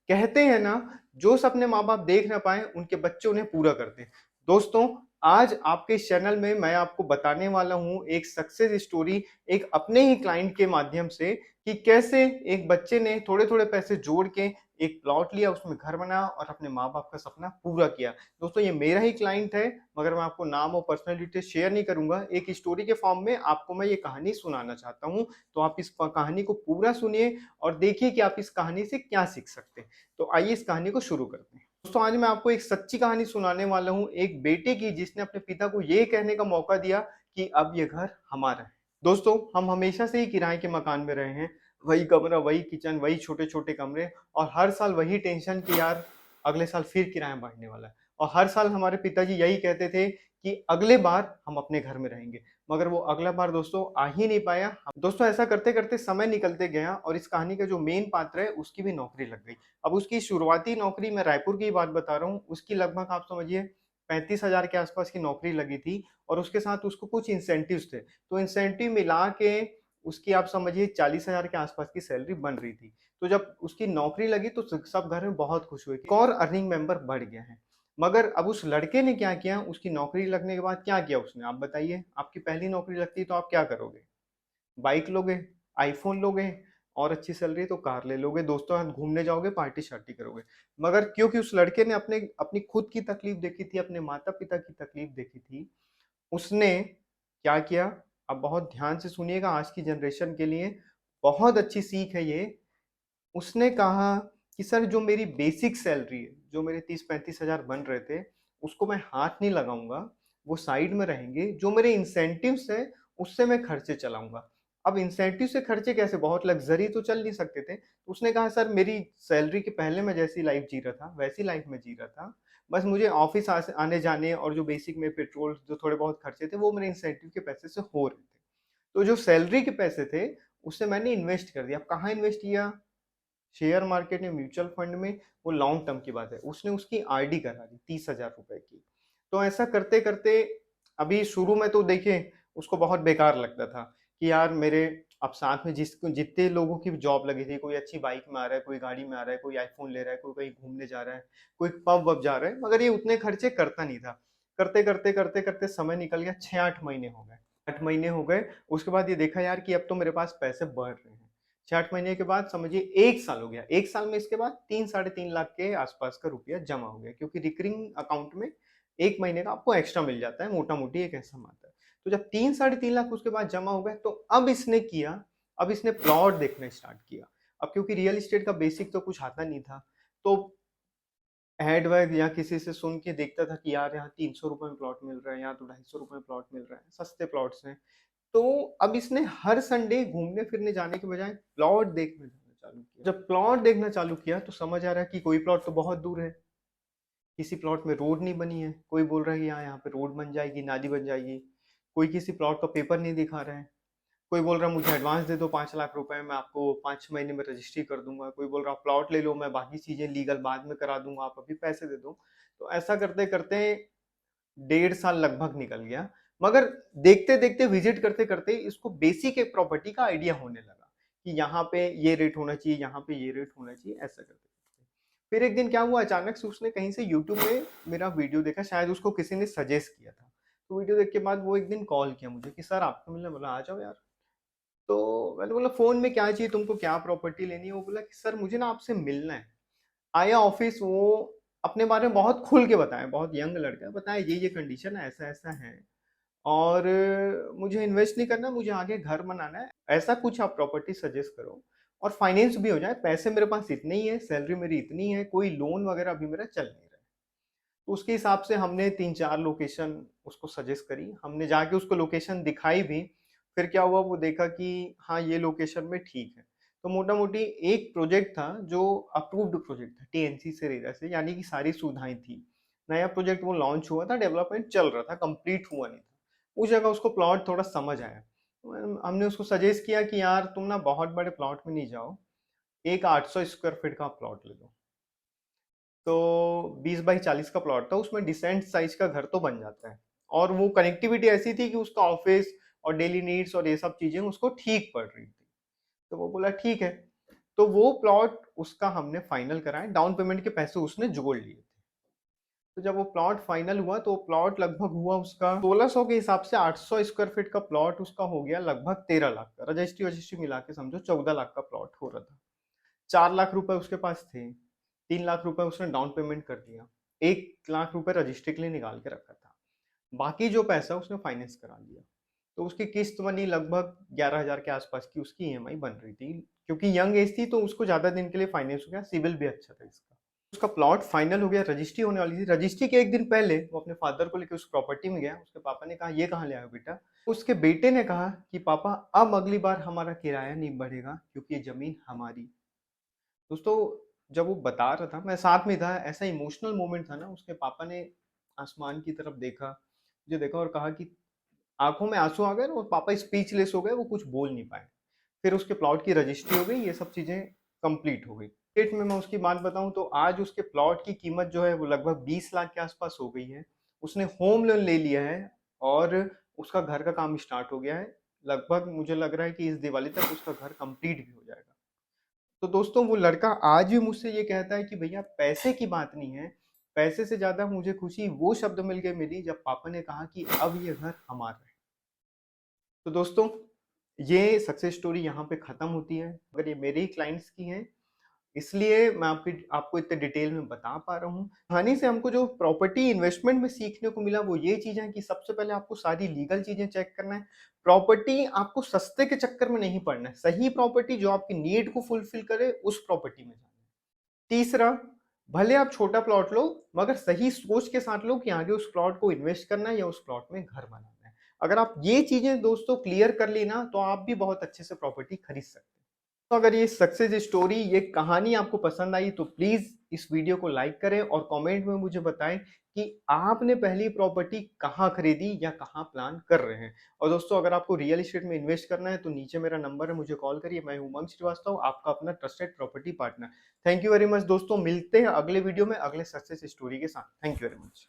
कहते हैं ना, जो सपने माँ बाप देख ना पाए उनके बच्चे उन्हें पूरा करते हैं। दोस्तों, आज आपके इस चैनल में मैं आपको बताने वाला हूँ एक सक्सेस स्टोरी, एक अपने ही क्लाइंट के माध्यम से, कि कैसे एक बच्चे ने थोड़े थोड़े पैसे जोड़ के एक प्लॉट लिया, उसमें घर बनाया और अपने माँ बाप का सपना पूरा किया। दोस्तों, ये मेरा ही क्लाइंट है, मगर मैं आपको नाम और पर्सनल डिटेल शेयर नहीं करूंगा। एक स्टोरी के फॉर्म में आपको मैं ये कहानी सुनाना चाहता हूँ। तो आप इस कहानी को पूरा सुनिए और देखिए कि आप इस कहानी से क्या सीख सकते हैं। तो आइए इस कहानी को शुरू करते हैं। दोस्तों, आज मैं आपको एक सच्ची कहानी सुनाने वाला हूँ, एक बेटे की जिसने अपने पिता को ये कहने का मौका दिया कि अब ये घर हमारा है। दोस्तों, हम हमेशा से ही किराए के मकान में रहे हैं। वही कमरा, वही किचन, वही छोटे छोटे कमरे, और हर साल वही टेंशन कि यार अगले साल फिर किराया बढ़ने वाला है। और हर साल हमारे पिताजी यही कहते थे कि अगले बार हम अपने घर में रहेंगे, मगर वो अगला बार दोस्तों आ ही नहीं पाया। दोस्तों, ऐसा करते करते समय निकलते गया और इस कहानी का जो मेन पात्र है उसकी भी नौकरी लग गई। अब उसकी शुरुआती नौकरी, मैं रायपुर की बात बता रहा हूँ, उसकी लगभग आप समझिए 35,000 के आसपास की नौकरी लगी थी। और उसके साथ उसको कुछ इंसेंटिव्स थे, तो इंसेंटिव मिला के उसकी आप समझिए 40,000 के आसपास की सैलरी बन रही थी। तो जब उसकी नौकरी लगी तो सब घर में बहुत खुश हुए, एक और अर्निंग मेंबर बढ़ गया है। मगर अब उस लड़के ने क्या किया, उसकी नौकरी लगने के बाद क्या किया उसने, आप बताइए। आपकी पहली नौकरी लगती है तो आप क्या करोगे? बाइक लोगे, आईफोन लोगे, और अच्छी सैलरी तो कार ले लोगे, दोस्तों साथ घूमने जाओगे, पार्टी शार्टी करोगे। मगर क्योंकि उस लड़के ने अपने अपनी खुद की तकलीफ देखी थी, अपने माता पिता की तकलीफ देखी थी, उसने क्या किया? अब बहुत ध्यान से सुनिएगा, आज की जनरेशन के लिए बहुत अच्छी सीख है ये। उसने कहा कि सर, जो मेरी बेसिक सैलरी है, जो मेरे 30-35 हजार बन रहे थे, उसको मैं हाथ नहीं लगाऊंगा, वो साइड में रहेंगे। जो मेरे इंसेंटिव्स है उससे मैं खर्चे चलाऊंगा। अब इंसेंटिव से खर्चे कैसे? बहुत लग्जरी तो चल नहीं सकते थे। तो उसने कहा सर, मेरी सैलरी के पहले मैं जैसी लाइफ जी रहा था वैसी लाइफ में जी रहा था। बस मुझे ऑफिस आने जाने और जो बेसिक में पेट्रोल जो थोड़े बहुत खर्चे थे वो मेरे इंसेंटिव के पैसे से हो रहे थे। तो जो सैलरी के पैसे थे उससे मैंने इन्वेस्ट कर दिया। अब कहाँ इन्वेस्ट किया? शेयर मार्केट में, म्यूचुअल फंड में। वो लॉन्ग टर्म की बात है। उसने उसकी आरडी करा दी 30,000 रुपए की। तो ऐसा करते करते, अभी शुरू में तो देखिए उसको बहुत बेकार लगता था कि यार मेरे, अब साथ में जितने लोगों की जॉब लगी थी, कोई अच्छी बाइक में आ रहा है, कोई गाड़ी में आ रहा है, कोई आईफोन ले रहा है, कोई कहीं घूमने जा रहा है, कोई पब वब जा रहा है, मगर ये उतने खर्चे करता नहीं था। करते करते करते करते समय निकल गया, 6-8 महीने हो गए। 8 महीने हो गए। उसके बाद ये देखा यार कि अब तो मेरे पास पैसे बढ़ रहे हैं। 6-8 महीने के बाद समझिए 1 साल हो गया। 1 साल में इसके बाद 3-3.5 लाख के आसपास का रुपया जमा हो गया, क्योंकि रिकरिंग अकाउंट में 1 महीने का आपको एक्स्ट्रा मिल जाता है, मोटा मोटी एक ऐसा आता है। तो जब 3-3.5 लाख उसके बाद जमा हो गए, तो अब इसने किया, अब इसने प्लॉट देखना स्टार्ट किया। अब क्योंकि रियल एस्टेट का बेसिक तो कुछ आता नहीं था, तो ऐड वैड या किसी से सुन के देखता था कि यार यहाँ 300 रुपए में प्लॉट मिल रहा है, यहाँ तो 250 रुपए में प्लॉट मिल रहा है, सस्ते प्लॉट्स हैं। तो अब इसने हर संडे घूमने फिरने जाने के बजाय प्लॉट देखने जाना चालू किया। जब प्लॉट देखना चालू किया तो समझ आ रहा है कि कोई प्लॉट तो बहुत दूर है, किसी प्लॉट में रोड नहीं बनी है, कोई बोल रहा है कि यहाँ यहाँ पे रोड बन जाएगी, नाली बन जाएगी, कोई किसी प्लॉट का पेपर नहीं दिखा रहा है, कोई बोल रहा है मुझे एडवांस दे दो 5 लाख रुपए, मैं आपको 5 महीने में रजिस्ट्री कर दूंगा, कोई बोल रहा प्लॉट ले लो, मैं बाकी चीजें लीगल बाद में करा दूंगा, आप अभी पैसे दे दो। तो ऐसा करते करते 1.5 साल लगभग निकल गया। मगर देखते देखते, विजिट करते करते इसको बेसिक एक प्रॉपर्टी का आइडिया होने लगा कि यहाँ पे ये रेट होना चाहिए, यहाँ पे ये रेट होना चाहिए, ऐसा करते करते फिर एक दिन क्या हुआ, अचानक से उसने कहीं से यूट्यूब में मेरा वीडियो देखा, शायद उसको किसी ने सजेस्ट किया था। तो वीडियो देख के बाद वो एक दिन कॉल किया मुझे कि सर आपको मिलना, बोला आ जाओ यार। तो मैंने बोला फोन में क्या चाहिए तुमको, क्या प्रॉपर्टी लेनी है? वो बोला कि सर मुझे ना आपसे मिलना है। आया ऑफिस, वो अपने बारे में बहुत खुल के बताया, बहुत यंग लड़का है, बताया ये कंडीशन है, ऐसा ऐसा है, और मुझे इन्वेस्ट नहीं करना, मुझे आगे घर बनाना है, ऐसा कुछ आप प्रॉपर्टी सजेस्ट करो, और फाइनेंस भी हो जाए, पैसे मेरे पास इतने ही है, सैलरी मेरी इतनी है, कोई लोन वगैरह अभी मेरा चल नहीं रहा है। तो उसके हिसाब से हमने 3-4 लोकेशन उसको सजेस्ट करी, हमने जाके उसको लोकेशन दिखाई भी। फिर क्या हुआ, वो देखा कि हाँ ये लोकेशन में ठीक है। तो मोटा मोटी एक प्रोजेक्ट था जो अप्रूव्ड प्रोजेक्ट था टीएनसी से, रेरा से, यानी कि सारी सुविधाएं थी। नया प्रोजेक्ट वो लॉन्च हुआ था, डेवलपमेंट चल रहा था, कंप्लीट हुआ नहीं था। उस जगह उसको प्लॉट थोड़ा समझ आया। हमने उसको सजेस्ट किया कि यार तुम ना बहुत बड़े प्लॉट में नहीं जाओ, एक 800 स्क्वायर फीट का प्लॉट ले लो। तो 20 बाई 40 का प्लॉट था, उसमें डिसेंट साइज का घर तो बन जाता है, और वो कनेक्टिविटी ऐसी थी कि उसका ऑफिस और डेली नीड्स और ये सब चीजें उसको ठीक पड़ रही थी। तो वो बोला ठीक है। तो वो प्लॉट उसका हमने फाइनल कराया, डाउन पेमेंट के पैसे उसने जोड़ लिए थे। तो जब वो प्लॉट फाइनल हुआ तो प्लॉट लगभग हुआ उसका 1600 के हिसाब से 800 स्क्वायर फीट का प्लॉट उसका हो गया लगभग 13 लाख का। रजिस्ट्री वजिस्ट्री मिला के समझो 14 लाख का प्लॉट हो रहा था। 4 लाख रुपए उसके पास थे, 3 लाख रुपए उसने डाउन पेमेंट कर दिया, 1 लाख रुपए रजिस्ट्री के लिए निकाल के रखा था, बाकी जो पैसा उसने फाइनेंस करा लिया। तो उसकी किस्त बनी लगभग 11,000 के आसपास की, उसकी ईएमआई बन रही थी। क्योंकि यंग एज थी तो उसको ज्यादा दिन के लिए फाइनेंस हो गया, सिविल भी अच्छा था इसका। उसका प्लॉट फाइनल हो गया, रजिस्ट्री होने वाली थी। रजिस्ट्री के एक दिन पहले वो अपने फादर को लेकर उस प्रॉपर्टी में गया। उसके पापा ने कहा ये कहाँ ले आए हो बेटा। उसके बेटे ने कहा कि पापा अब अगली बार हमारा किराया नहीं बढ़ेगा क्योंकि ये जमीन हमारी। दोस्तों जब वो बता रहा था, मैं साथ में था, ऐसा इमोशनल मोमेंट था ना। उसके पापा ने आसमान की तरफ देखा, मुझे देखा और कहा कि आंखों में आंसू आ गए और पापा स्पीचलेस हो गए, वो कुछ बोल नहीं पाए। फिर उसके प्लॉट की रजिस्ट्री हो गई, ये सब चीजें कंप्लीट हो गई। डेट में मैं उसकी बात बताऊं तो आज उसके प्लॉट की कीमत जो है वो लगभग 20 लाख के आसपास हो गई है। उसने होम लोन ले लिया है और उसका घर का काम स्टार्ट हो गया है। लगभग मुझे लग रहा है कि इस दिवाली तक उसका घर कंप्लीट भी हो जाएगा। तो दोस्तों वो लड़का आज भी मुझसे ये कहता है कि भैया पैसे की बात नहीं है, पैसे से ज्यादा मुझे खुशी वो शब्द मिल के मिली जब पापा ने कहा कि अब ये घर हमारा है। तो दोस्तों ये सक्सेस स्टोरी यहाँ पे खत्म होती है, अगर ये मेरे ही क्लाइंट्स की है इसलिए मैं आपको इतने डिटेल में बता पा रहा हूँ। कहानी से हमको जो प्रॉपर्टी इन्वेस्टमेंट में सीखने को मिला वो ये चीज है कि सबसे पहले आपको सारी लीगल चीजें चेक करना है। प्रॉपर्टी आपको सस्ते के चक्कर में नहीं पड़ना है, सही प्रॉपर्टी जो आपकी नीड को फुलफिल करे उस प्रॉपर्टी में जाना है। तीसरा, भले आप छोटा प्लॉट लो मगर सही सोच के साथ लो कि आगे उस प्लॉट को इन्वेस्ट करना है या उस प्लॉट में घर बनाना है। अगर आप ये चीजें दोस्तों क्लियर कर ली ना तो आप भी बहुत अच्छे से प्रॉपर्टी खरीद सकते हैं। तो अगर ये सक्सेस स्टोरी, ये कहानी आपको पसंद आई तो प्लीज इस वीडियो को लाइक करें और कमेंट में मुझे बताएं कि आपने पहली प्रॉपर्टी कहाँ खरीदी या कहाँ प्लान कर रहे हैं। और दोस्तों अगर आपको रियल एस्टेट में इन्वेस्ट करना है तो नीचे मेरा नंबर है, मुझे कॉल करिए। मैं उमंग श्रीवास्तव, आपका अपना trusted property partner. Thank you very much दोस्तों, मिलते हैं अगले वीडियो में अगले सक्सेस स्टोरी के साथ। Thank you very much.